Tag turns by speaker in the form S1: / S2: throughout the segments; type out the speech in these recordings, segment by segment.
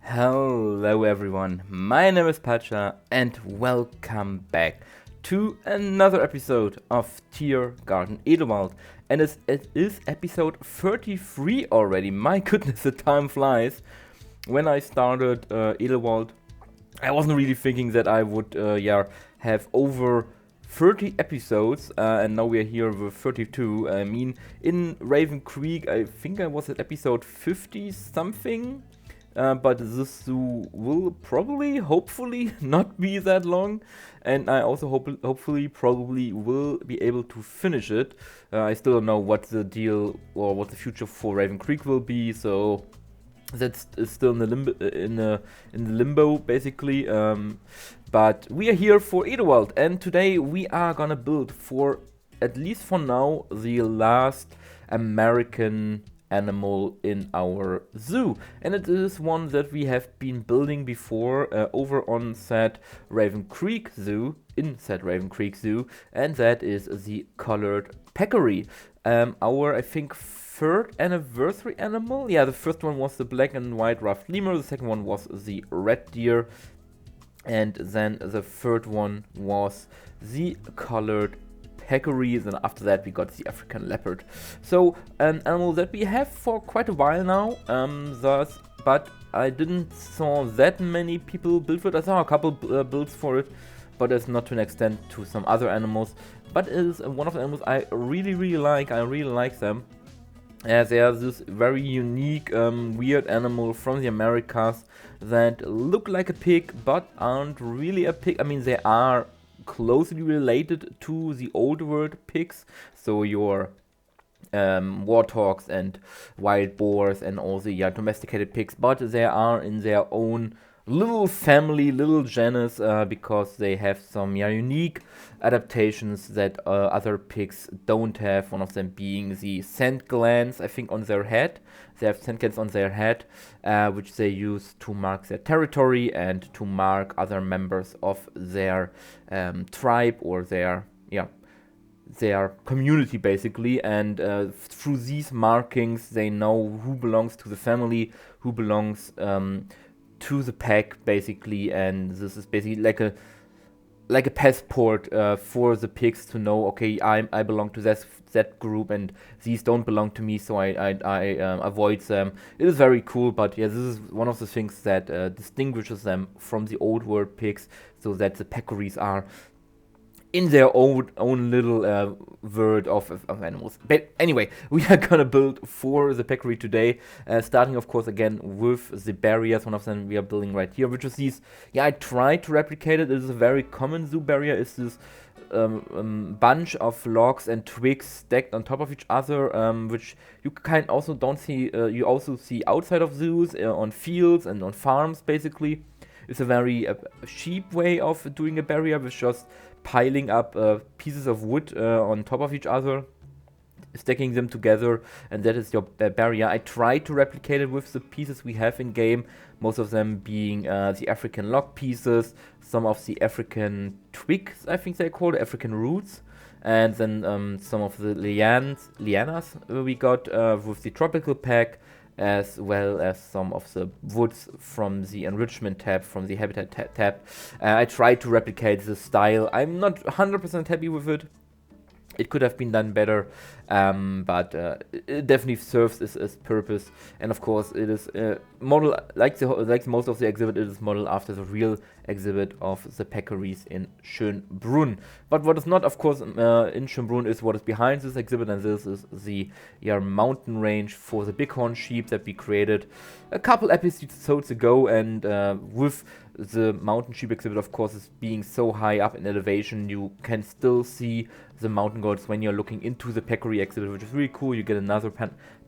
S1: Hello everyone, my name is Pacha and welcome back to another episode of Tiergarten Edelwald. And it is episode 33 already. My goodness, the time flies. When I started Edelwald, I wasn't really thinking that I would have over 30 episodes, and now we are here with 32. I mean, in Raven Creek, I think I was at episode 50 something. But this zoo will probably, hopefully, not be that long, and I also hopefully, probably will be able to finish it. I still don't know what the deal or what the future for Raven Creek will be, so that's still in the limbo basically. But we are here for Edelwald, and today we are gonna build for, at least for now, the last American animal in our zoo, and it is one that we have been building before over on said Raven Creek Zoo, and that is the colored peccary. Our, I think, third anniversary animal. Yeah, the first one was the black and white ruffed lemur, the second one was the red deer, and then the third one was the colored peccaries, and after that we got the African leopard. So an animal that we have for quite a while now, but I didn't saw that many people build for it. I saw a couple builds for it, but it's not to an extent to some other animals. But it is one of the animals I really like. I really like them. They are this very unique, weird animal from the Americas that look like a pig but aren't really a pig. I mean, they are closely related to the old world pigs, so your warthogs and wild boars and all the domesticated pigs, but they are in their own little family, little genus, because they have some unique adaptations that other pigs don't have. One of them being the scent glands, I think, on their head. They have scent glands on their head, which they use to mark their territory and to mark other members of their tribe or their community basically. And through these markings, they know who belongs to the family, who belongs to the pack basically, and this is basically like a passport for the pigs to know, okay, I belong to that group, and these don't belong to me, so I avoid them. It is very cool, but yeah, this is one of the things that distinguishes them from the old world pigs, so that the peccaries are in their own little world of animals. But anyway, we are gonna build for the peccary today, starting of course again with the barriers. One of them we are building right here, which is these. Yeah, I tried to replicate it. It is a very common zoo barrier. It's this bunch of logs and twigs stacked on top of each other, which you also don't see. You also see outside of zoos, on fields and on farms. Basically, it's a very cheap way of doing a barrier, with just piling up pieces of wood on top of each other, stacking them together, and that is your barrier. I tried to replicate it with the pieces we have in game, most of them being the African log pieces, some of the African twigs, I think they're called, African roots, and then some of the lianas we got with the tropical pack, as well as some of the woods from the enrichment tab, from the habitat tab. I tried to replicate the style. I'm not 100% happy with it. It could have been done better, but it definitely serves its purpose. And of course, it is model like most of the exhibit. It is modeled after the real exhibit of the peccaries in Schönbrunn. But what is not, of course, in Schönbrunn is what is behind this exhibit, and this is the mountain range for the Bighorn Sheep that we created a couple episodes ago. And with the mountain sheep exhibit, of course, is being so high up in elevation, you can still see the mountain goats when you're looking into the peccary exhibit, which is really cool. You get another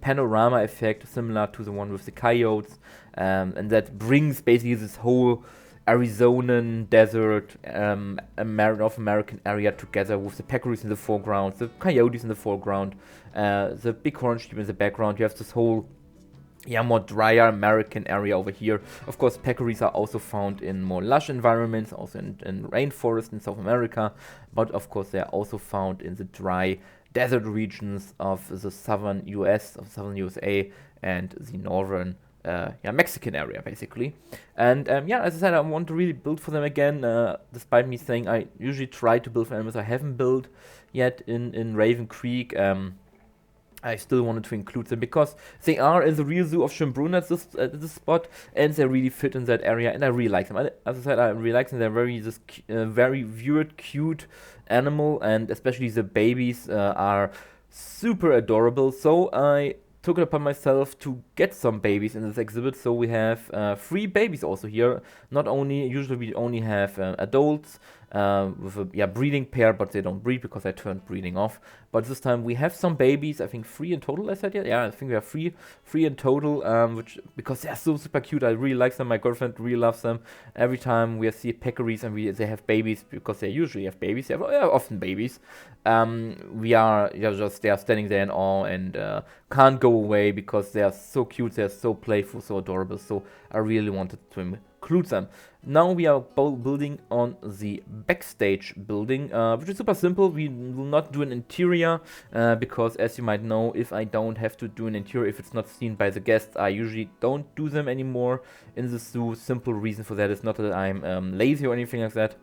S1: panorama effect similar to the one with the coyotes, and that brings basically this whole Arizonan desert, North American area together, with the peccaries in the foreground, the coyotes in the foreground, the bighorn sheep in the background. You have this whole more drier American area over here. Of course, peccaries are also found in more lush environments, also in rainforest in South America, but of course they are also found in the dry desert regions of the southern US, of southern USA, and the northern yeah, Mexican area basically. And yeah, as I said, I want to really build for them again, despite me saying I usually try to build for animals I haven't built yet in Raven Creek. I still wanted to include them because they are in the real zoo of Schönbrunn at this spot, and they really fit in that area, and I really like them. As I said, I really like them. They're very weird, cute animal, and especially the babies are super adorable. So I took it upon myself to get some babies in this exhibit. So we have 3 babies also here. Not only, usually we only have adults with a breeding pair, but they don't breed because I turned breeding off. But this time we have some babies. I think 3 in total. I said yeah. I think we have three in total. Which because they are so super cute. I really like them. My girlfriend really loves them. Every time we see peccaries and they have babies, because they usually have babies. They have often babies. They are standing there in awe and can't go away because they are so cute. They are so playful, so adorable. So I really wanted to include them. Now we are building on the Backstage building, which is super simple. We will not do an interior because, as you might know, if I don't have to do an interior, if it's not seen by the guests, I usually don't do them anymore in the zoo. Simple reason for that is not that I'm lazy or anything like that.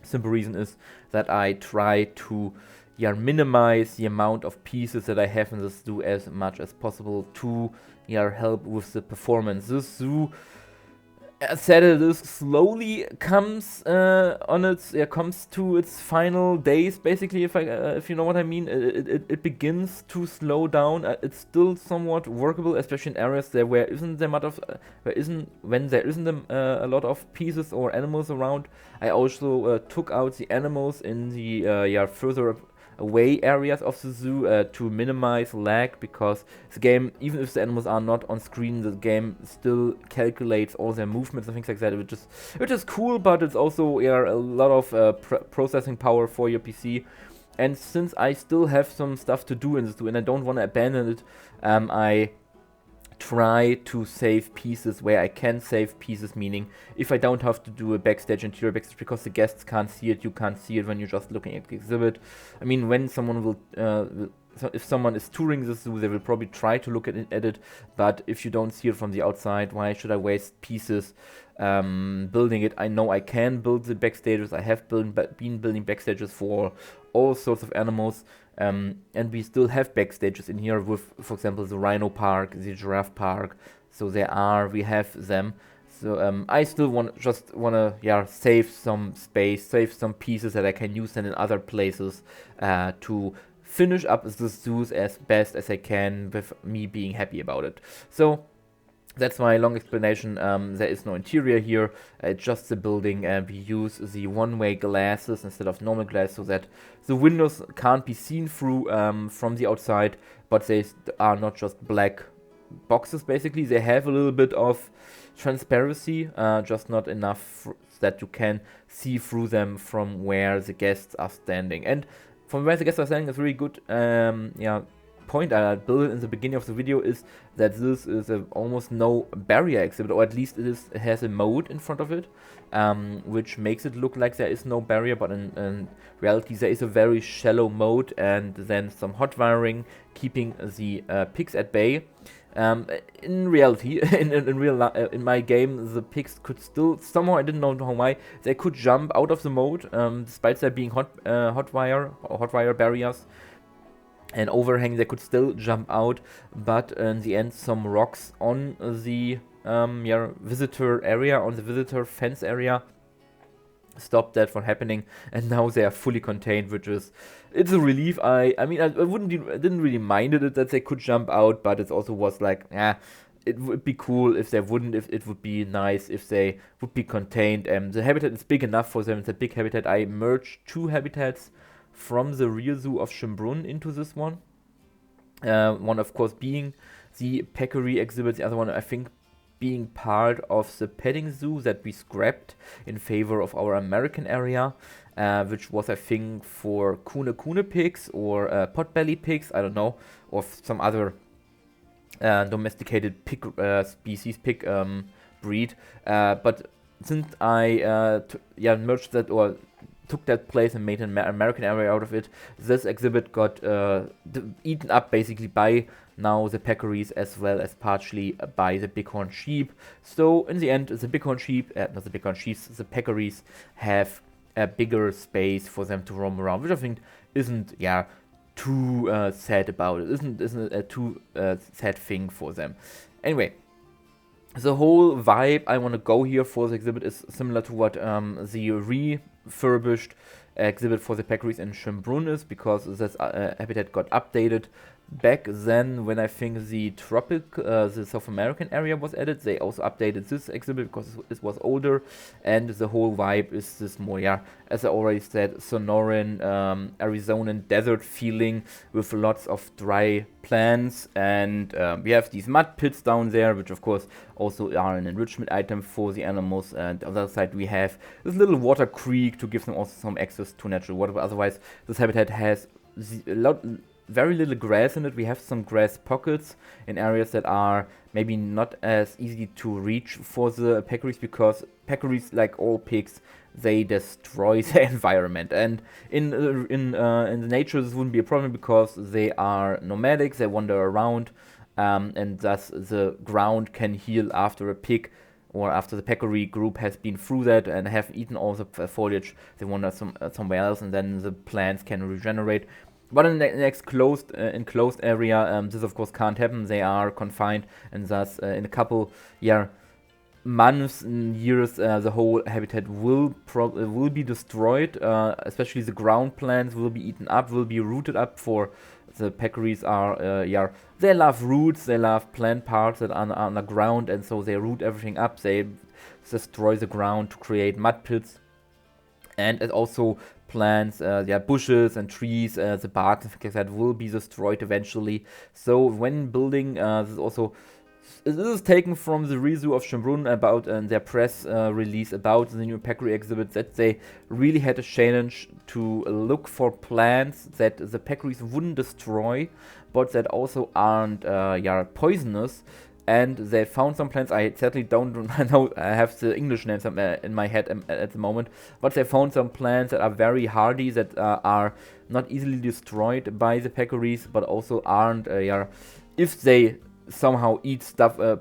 S1: Simple reason is that I try to minimize the amount of pieces that I have in the zoo as much as possible to help with the performance. This zoo, as said, it is slowly comes comes to its final days, basically. If you know what I mean, it begins to slow down. It's still somewhat workable, especially in areas there where there isn't a lot of pieces or animals around. I also took out the animals in the further away areas of the zoo to minimize lag, because the game, even if the animals are not on screen, the game still calculates all their movements and things like that, which is cool, but it's also a lot of processing power for your PC. And since I still have some stuff to do in the zoo and I don't want to abandon it, I try to save pieces where I can save pieces, meaning if I don't have to do a interior backstage, because the guests can't see it, you can't see it when you're just looking at the exhibit. I mean, when someone if someone is touring the zoo, they will probably try to look at it, but if you don't see it from the outside, why should I waste pieces building it? I know I can build the backstages. I have been building backstages for all sorts of animals. And we still have backstages in here with, for example, the Rhino Park, the Giraffe Park. So we have them. So I still want to save some space, save some pieces that I can use then in other places to finish up the zoos as best as I can, with me being happy about it. So that's my long explanation. There is no interior here, just the building. We use the one-way glasses instead of normal glass, so that the windows can't be seen through from the outside, but they are not just black boxes, basically. They have a little bit of transparency, just not enough that you can see through them from where the guests are standing. And from where the guests are standing is really good. Point I built in the beginning of the video is that this is almost no barrier exhibit, or at least it has a moat in front of it, which makes it look like there is no barrier, but in reality there is a very shallow moat and then some hot wiring keeping the pigs at bay. In reality, in my game, the pigs could still somehow, I didn't know why, they could jump out of the moat, despite there being hot wire barriers and overhang. They could still jump out, but in the end some rocks on the visitor area, on the visitor fence area, stopped that from happening, and now they are fully contained, it's a relief. I didn't really mind it that they could jump out, but it also was like, it would be cool if they wouldn't. If it would be nice if they would be contained. The habitat is big enough for them. It's a big habitat. I merged 2 habitats from the real zoo of Schönbrunn into this one. One, of course, being the Peccary exhibit, the other one, I think, being part of the petting zoo that we scrapped in favor of our American area, which was, I think, for Kune pigs or potbelly pigs, I don't know, or some other domesticated pig pig breed. But since I merged that, or took that place and made an American area out of it. This exhibit got eaten up basically by now the peccaries, as well as partially by the Bighorn Sheep. So in the end, the Bighorn Sheep, not the Bighorn Sheep, the peccaries have a bigger space for them to roam around, which I think isn't, too sad about it. Isn't a too sad thing for them. Anyway, the whole vibe I want to go here for the exhibit is similar to what the refurbished exhibit for the peccaries in Schönbrunn is, because this habitat got updated back then when I think the the South American area was added. They also updated this exhibit because it was older, and the whole vibe is this more, as I already said, Sonoran, Arizonan desert feeling with lots of dry plants, and we have these mud pits down there, which of course also are an enrichment item for the animals. And on the other side we have this little water creek to give them also some access to natural water, but otherwise this habitat has very little grass in it. We have some grass pockets in areas that are maybe not as easy to reach for the peccaries, because peccaries, like all pigs, they destroy the environment. And in the nature this wouldn't be a problem, because they are nomadic, they wander around, and thus the ground can heal after a pig or after the peccary group has been through that and have eaten all the foliage. They wander somewhere else, and then the plants can regenerate. But in the next enclosed area, this of course can't happen. They are confined, and thus in a couple months and years, the whole habitat will be destroyed. Especially the ground plants will be eaten up, will be rooted up. For the peccaries are they love roots, they love plant parts that are underground, and so they root everything up. They destroy the ground to create mud pits, and it also plants, bushes and trees, the bark and things like that will be destroyed eventually. So when building, this is taken from the Rizu of Schönbrunn about their press release about the new peccary exhibit, that they really had a challenge to look for plants that the peccaries wouldn't destroy, but that also aren't poisonous. And they found some plants, I certainly don't know, I have the English names in my head at the moment, but they found some plants that are very hardy, that are not easily destroyed by the peccaries, but also aren't, if they somehow eat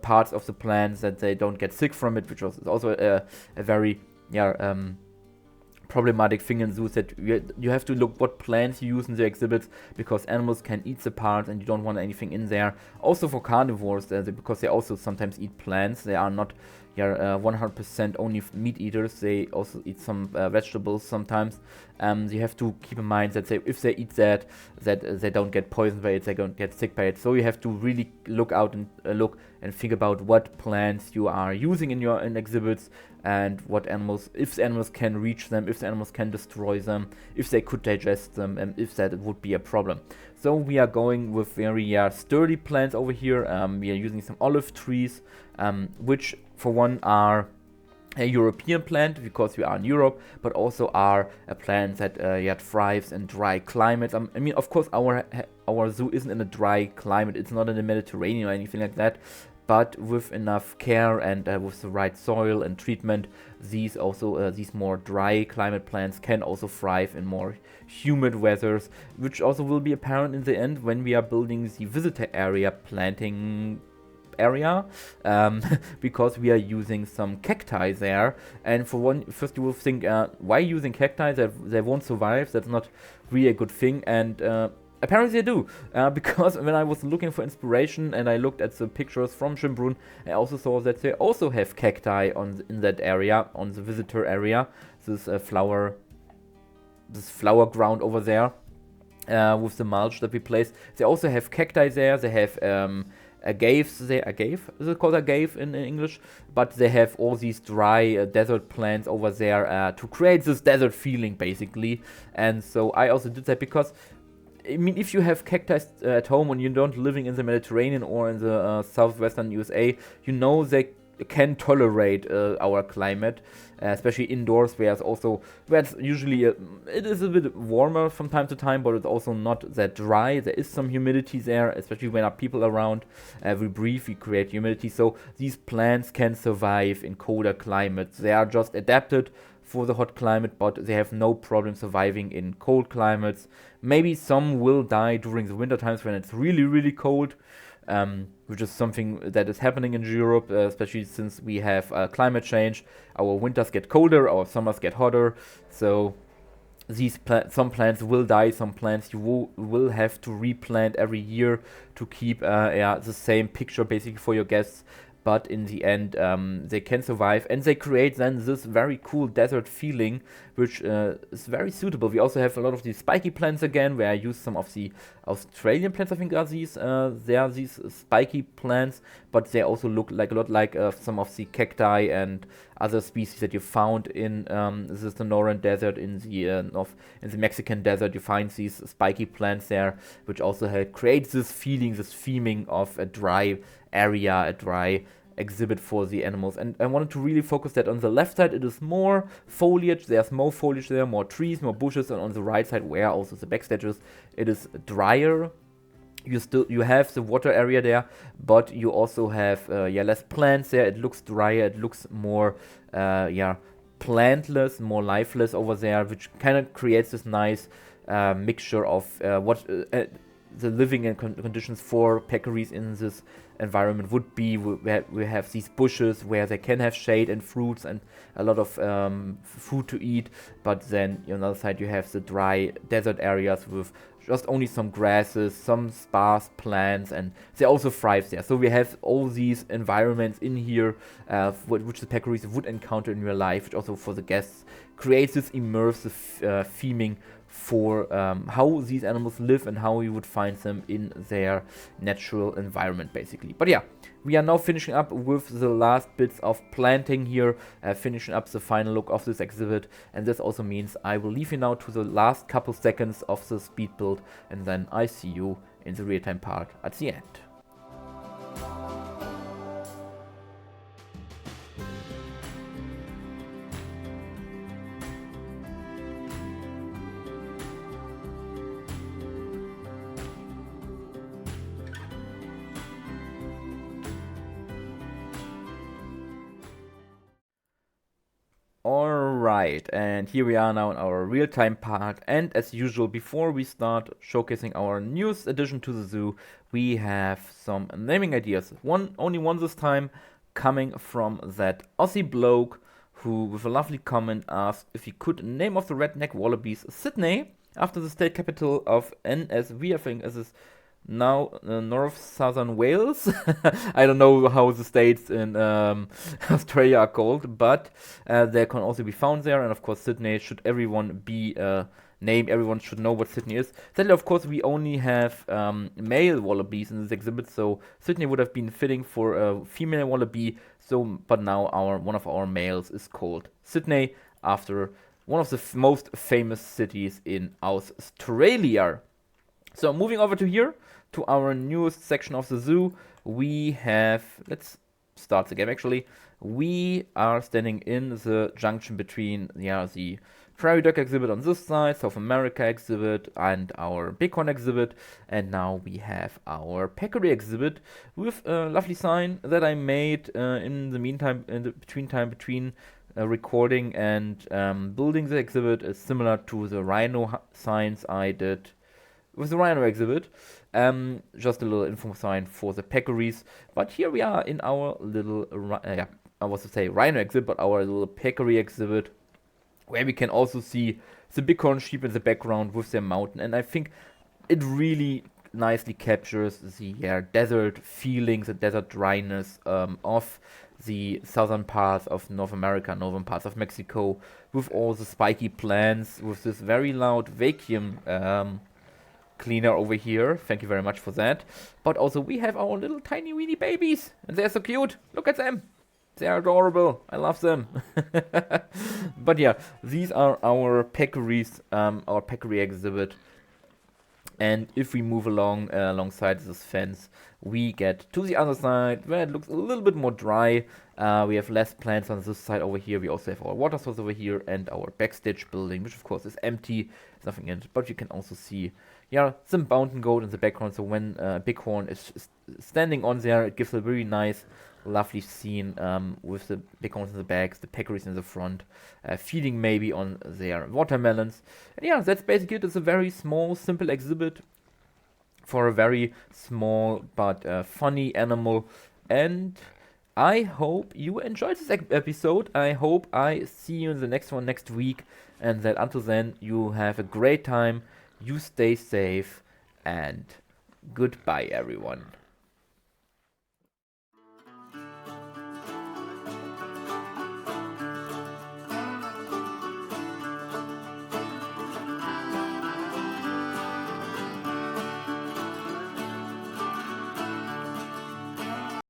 S1: parts of the plants, that they don't get sick from it, which was also a very, problematic thing in zoos, that you have to look what plants you use in the exhibits, because animals can eat the parts and you don't want anything in there. Also for carnivores, because they also sometimes eat plants, they are not 100% only meat eaters, they also eat some vegetables sometimes. You have to keep in mind that if they eat that they don't get poisoned by it, they don't get sick by it. So you have to really look out and look and think about what plants you are using in exhibits, and what animals, if the animals can reach them, if the animals can destroy them, if they could digest them, and if that would be a problem. So we are going with very sturdy plants over here. We are using some olive trees, which for one are a European plant, because we are in Europe, but also are a plant that thrives in dry climates. I mean, of course, our zoo isn't in a dry climate. It's not in the Mediterranean or anything like that. But with enough care and with the right soil and treatment, these more dry climate plants can also thrive in more humid weathers, which also will be apparent in the end when we are building the visitor area planting area, because we are using some cacti there. And first you will think, why using cacti? They won't survive. That's not really a good thing. And apparently they do, because when I was looking for inspiration and I looked at the pictures from Schönbrunn, I also saw that they also have cacti in that area, on the visitor area, this flower ground over there, with the mulch that we placed. They also have cacti there. They have agaves. Is it called agave in English? But they have all these dry desert plants over there to create this desert feeling, basically. And so I also did that because, I mean, if you have cacti at home and you don't living in the Mediterranean or in the southwestern USA, you know they can tolerate our climate, especially indoors, where it's usually it is a bit warmer from time to time, but it's also not that dry. There is some humidity there, especially when there are people around. We breathe, we create humidity, so these plants can survive in colder climates. They are just adapted for the hot climate, but they have no problem surviving in cold climates. Maybe some will die during the winter times when it's really, really cold, which is something that is happening in Europe, especially since we have climate change. Our winters get colder, our summers get hotter, so some plants will die, some plants you will have to replant every year to keep the same picture basically for your guests. But in the end, they can survive, and they create then this very cool desert feeling, which is very suitable. We also have a lot of these spiky plants again, where I use some of the Australian plants. I think are these they are these spiky plants, but they also look like a lot like some of the cacti and other species that you found in the Sonoran Desert, in the Mexican desert. You find these spiky plants there, which also help create this feeling, this theming of a dry area, a dry exhibit for the animals. And I wanted to really focus that on the left side it is more foliage, there's more foliage there, more trees, more bushes, and on the right side, where also the backstages, it is drier. You have the water area there, but you also have less plants there. It looks drier, it looks more plantless, more lifeless over there, which kind of creates this nice mixture of the living conditions for peccaries in this environment would be. We have these bushes where they can have shade and fruits and a lot of food to eat, but then on the other side you have the dry desert areas with just only some grasses, some sparse plants, and they also thrive there. So we have all these environments in here which the peccaries would encounter in real life, which also for the guests creates this immersive theming for how these animals live and how you would find them in their natural environment, basically. But yeah, we are now finishing up with the last bits of planting here, finishing up the final look of this exhibit, and this also means I will leave you now to the last couple seconds of the speed build, and then I see you in the real-time part at the end. Alright, and here we are now in our real-time part, and as usual, before we start showcasing our newest addition to the zoo, we have some naming ideas. Only one this time, coming from that Aussie bloke who, with a lovely comment, asked if he could name off the redneck wallabies Sydney, after the state capital of NSW, I think as is now North Southern Wales. I don't know how the states in Australia are called, but they can also be found there. And of course, Sydney, should everyone be named, everyone should know what Sydney is. Sadly, of course, we only have male wallabies in this exhibit, so Sydney would have been fitting for a female wallaby. But now one of our males is called Sydney, after one of the most famous cities in Australia. So moving over to here, to our newest section of the zoo, we have, let's start the game actually, we are standing in the junction between the Prairie Dog exhibit on this side, South America exhibit, and our Bighorn exhibit, and now we have our Peccary exhibit with a lovely sign that I made in the meantime, between recording and building the exhibit, is similar to the rhino signs I did with the rhino exhibit. Just a little info sign for the peccaries. But here we are in our little, I was to say rhino exhibit, but our little peccary exhibit, where we can also see the bighorn sheep in the background with their mountain. And I think it really nicely captures the desert feeling, the desert dryness of the southern parts of North America, northern parts of Mexico, with all the spiky plants, with this very loud vacuum cleaner over here. Thank you very much for that. But also we have our little tiny weeny babies, and they're so cute. Look at them. They're adorable. I love them. But yeah, these are our peccaries, our peccary exhibit. And if we move along alongside this fence, we get to the other side where it looks a little bit more dry. We have less plants on this side over here. We also have our water source over here and our backstage building, which of course is empty. There's nothing in it. But you can also see some mountain goat in the background. So when Bighorn is standing on there, it gives a very nice lovely scene with the bighorns in the back, the peccaries in the front, feeding maybe on their watermelons. And yeah, that's basically it. It's a very small, simple exhibit for a very small but funny animal. And I hope you enjoyed this episode. I hope I see you in the next one next week. And that until then, you have a great time. You stay safe. And goodbye, everyone.